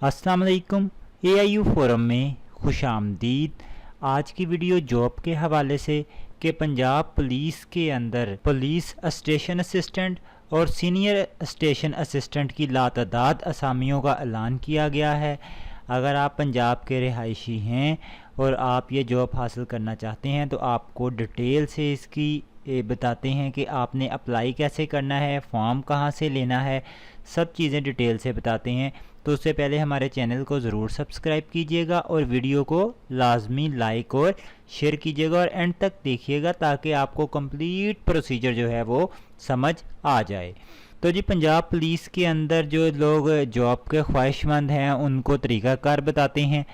अस्सलाम वालेकुम। AIU forum में खुश आमदीद। आज की वीडियो जॉब के हवाले से कि पंजाब पुलिस के अंदर पुलिस स्टेशन असिस्टेंट और सीनियर स्टेशन असिस्टेंट की लातदाद असामियों का ऐलान किया गया है। अगर आप पंजाब के रिहायशी हैं और आप ये जॉब हासिल करना चाहते हैं तो आपको डिटेल से इसकी बताते हैं कि आपने अप्लाई कैसे करना है, फॉर्म कहाँ से लेना है, सब चीज़ें डिटेल से बताते हैं। तो उससे पहले हमारे चैनल को ज़रूर सब्सक्राइब कीजिएगा और वीडियो को लाजमी लाइक और शेयर ख्वाहिशेगा और एंड तक देखिएगा ताकि आपको कंप्लीट प्रोसीजर जो है वो समझ आ जाए। तो जी पंजाब पुलिस के अंदर जो लोग जॉब के ख्वाहिशमंद हैं उनको तरीक़ाकार बताते हैं।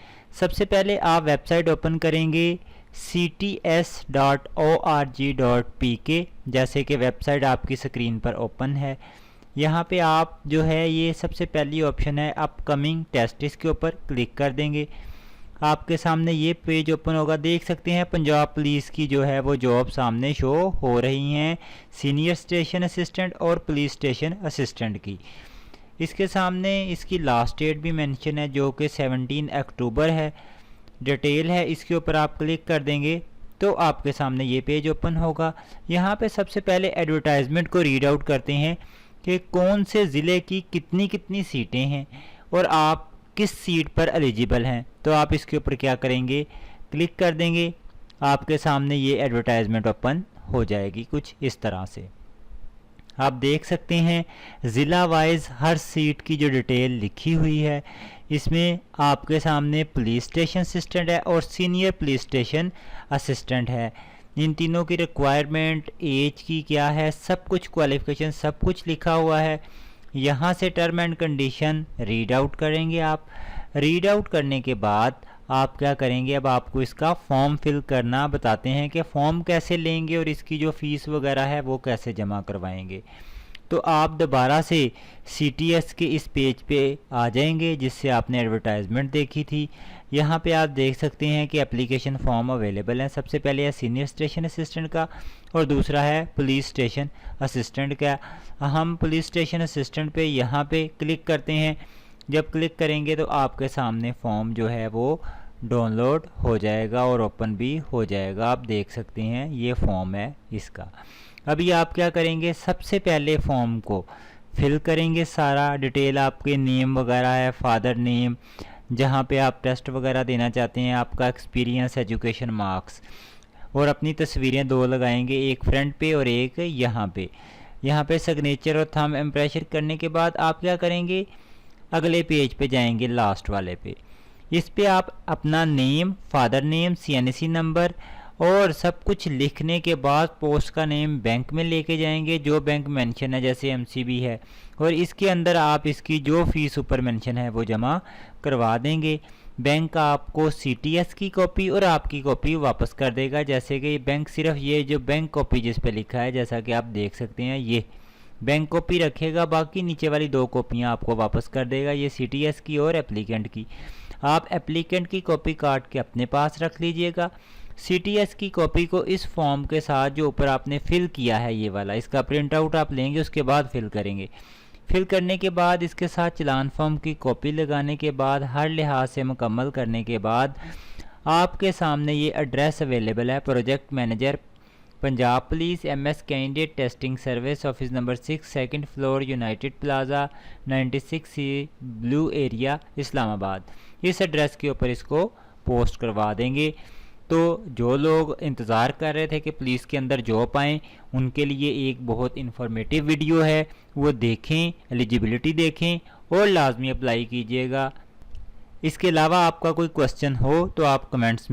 सबसे पहले आप वेबसाइट ओपन करेंगे cts.org.pk, जैसे कि वेबसाइट आपकी स्क्रीन पर ओपन है। यहाँ पे आप जो है ये सबसे पहली ऑप्शन है अपकमिंग टेस्ट, इसके ऊपर क्लिक कर देंगे। आपके सामने ये पेज ओपन होगा। देख सकते हैं पंजाब पुलिस की जो है वो जॉब सामने शो हो रही हैं, सीनियर स्टेशन असिस्टेंट और पुलिस स्टेशन असिस्टेंट की। इसके सामने इसकी लास्ट डेट भी मेंशन है जो कि 17 अक्टूबर है। डिटेल है, इसके ऊपर आप क्लिक कर देंगे तो आपके सामने ये पेज ओपन होगा। यहाँ पे सबसे पहले एडवर्टाइजमेंट को रीड आउट करते हैं कि कौन से ज़िले की कितनी कितनी सीटें हैं और आप किस सीट पर एलिजिबल हैं। तो आप इसके ऊपर क्या करेंगे, क्लिक कर देंगे। आपके सामने ये एडवर्टाइजमेंट ओपन हो जाएगी कुछ इस तरह से। आप देख सकते हैं ज़िला वाइज हर सीट की जो डिटेल लिखी हुई है। इसमें आपके सामने पुलिस स्टेशन असिस्टेंट है और सीनियर पुलिस स्टेशन असिस्टेंट है। इन तीनों की रिक्वायरमेंट, एज की क्या है, सब कुछ, क्वालिफिकेशन सब कुछ लिखा हुआ है। यहाँ से term and condition read out करेंगे आप। रीड आउट करने के बाद आप क्या करेंगे, अब आपको इसका फॉर्म फिल करना बताते हैं कि फॉर्म कैसे लेंगे और इसकी जो फ़ीस वगैरह है वो कैसे जमा करवाएंगे। तो आप दोबारा से CTS के इस पेज पे आ जाएंगे जिससे आपने एडवर्टाइजमेंट देखी थी। यहाँ पे आप देख सकते हैं कि एप्लीकेशन फॉर्म अवेलेबल है। सबसे पहले है सीनियर स्टेशन असिस्टेंट का और दूसरा है पुलिस स्टेशन असिस्टेंट का। हम पुलिस स्टेशन असिस्टेंट पे यहाँ पे क्लिक करते हैं। जब क्लिक करेंगे तो आपके सामने फॉर्म जो है वो डाउनलोड हो जाएगा और ओपन भी हो जाएगा। आप देख सकते हैं ये फॉर्म है इसका। अभी आप क्या करेंगे, सबसे पहले फॉर्म को फिल करेंगे। सारा डिटेल आपके नेम वगैरह है, फादर नेम, जहाँ पे आप टेस्ट वगैरह देना चाहते हैं, आपका एक्सपीरियंस, एजुकेशन, मार्क्स और अपनी तस्वीरें 2 लगाएंगे, एक फ्रंट पे और एक यहाँ पे। यहाँ पे सिग्नेचर और थंब इम्प्रेशन करने के बाद आप क्या करेंगे, अगले पेज पे जाएंगे, लास्ट वाले पे। इस पे आप अपना name, father name, CNC number और सब कुछ लिखने के बाद पोस्ट का नेम बैंक में लेके जाएंगे जो बैंक मेंशन है, जैसे MCB है, और इसके अंदर आप इसकी जो फीस ऊपर मेंशन है वो जमा करवा देंगे। बैंक आपको CTS की कॉपी और आपकी कॉपी वापस कर देगा। जैसे कि बैंक सिर्फ ये जो बैंक कॉपी जिस पे लिखा है, जैसा कि आप देख सकते हैं, ये बैंक कॉपी रखेगा, बाकी नीचे वाली 2 कॉपियाँ आपको वापस कर देगा, ये CTS की और एप्लीकेंट की। आप एप्लीकेंट की कॉपी काट के अपने पास रख लीजिएगा। CTS की कॉपी को इस फॉर्म के साथ जो ऊपर आपने फिल किया है ये वाला, इसका प्रिंट आउट आप लेंगे, उसके बाद फिल करेंगे। फिल करने के बाद इसके साथ चलान फॉर्म की कॉपी लगाने के बाद, हर लिहाज से मुकम्मल करने के बाद आपके सामने ये एड्रेस अवेलेबल है, project manager Punjab police, MS candidate testing service, office number 6, 2nd floor, United plaza, 96C, blue area, Islamabad. इस एड्रेस के ऊपर इसको पोस्ट करवा देंगे। तो जो लोग इंतज़ार कर रहे थे कि पुलिस के अंदर जॉब आएँ, उनके लिए एक बहुत इन्फॉर्मेटिव वीडियो है, वो देखें, एलिजिबिलिटी देखें और लाजमी अप्लाई कीजिएगा। इसके अलावा आपका कोई क्वेश्चन हो तो आप कमेंट्स में